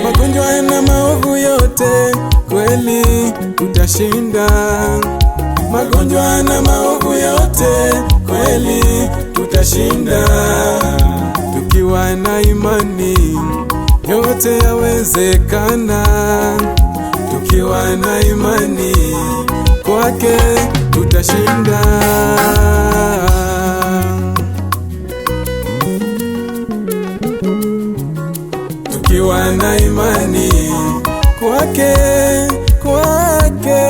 Magonjwa na maovu yote kweli tutashinda. Magonjwa na maovu yote kweli tutashinda. Tukiwa na imani yote yawezekana. Tukiwa na imani kwake tutashinda. Tukiwa na imani kwake, kwake.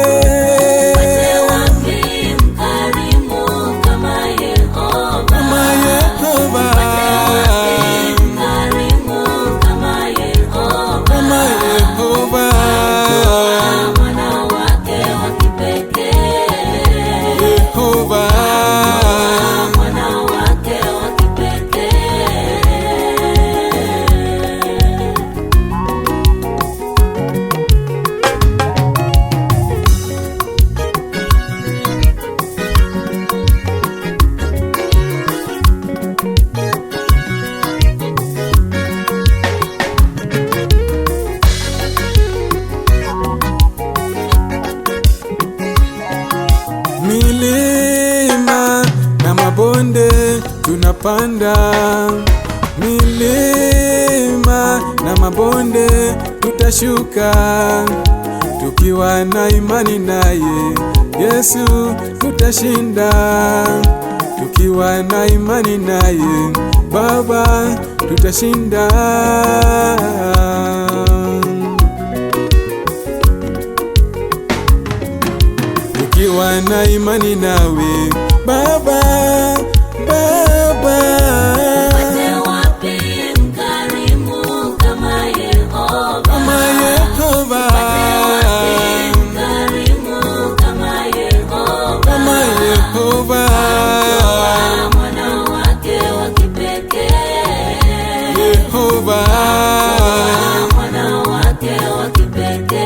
Milima na mabonde tunapanda. Milima na mabonde tutashuka. Tukiwa na imani naye Yesu tutashinda. Tukiwa na imani naye Baba tutashinda. Tukiwa na imani nawe Baba, Baba. Wapi mkarimu kama Yehova? Kama Yehova. Wapi mkarimu kama Yehova? Kama Yehova. Mwana wake wa kipekee. Yehova. Mwana wake wa kipekee.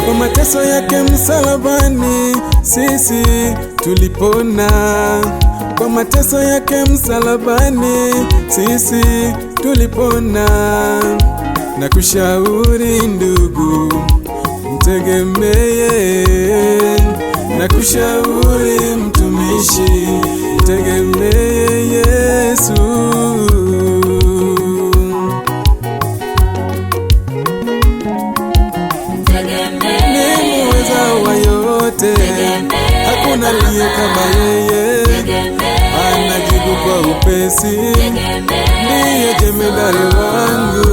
Kwa mateso yake msalabani sisi tulipona. Kwa mateso yake msalabani sisi tulipona. Na kushauri ndugu mtegemee. Na kushauri mtumishi mtegemee Yesu. Hakuna aliye kama yeye, anajibu kwa upesi, ndiye jemedari wangu.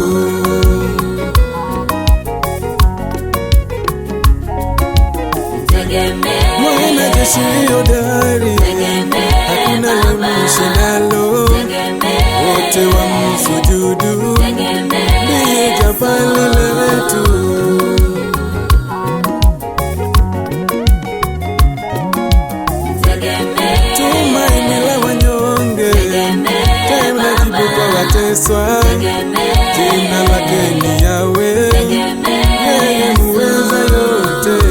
Mwana jeshi hodari, hakuna limshindalo, wote wamsujudu, ndiye jabali letu. Tumaini la wanyonge, tena jibu kwa wateswa. Jina lake ni Yahweh, yeye muweza yote.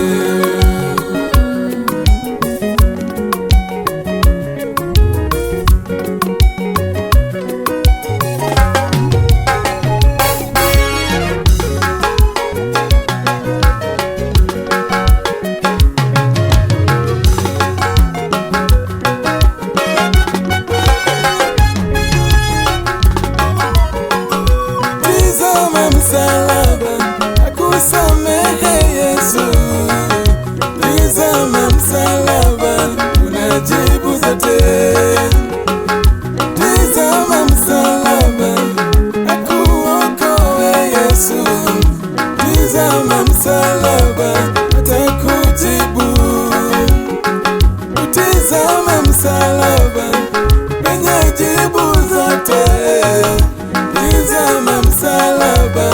Msalaba tizama msalaba penye jibu zote, tizama msalaba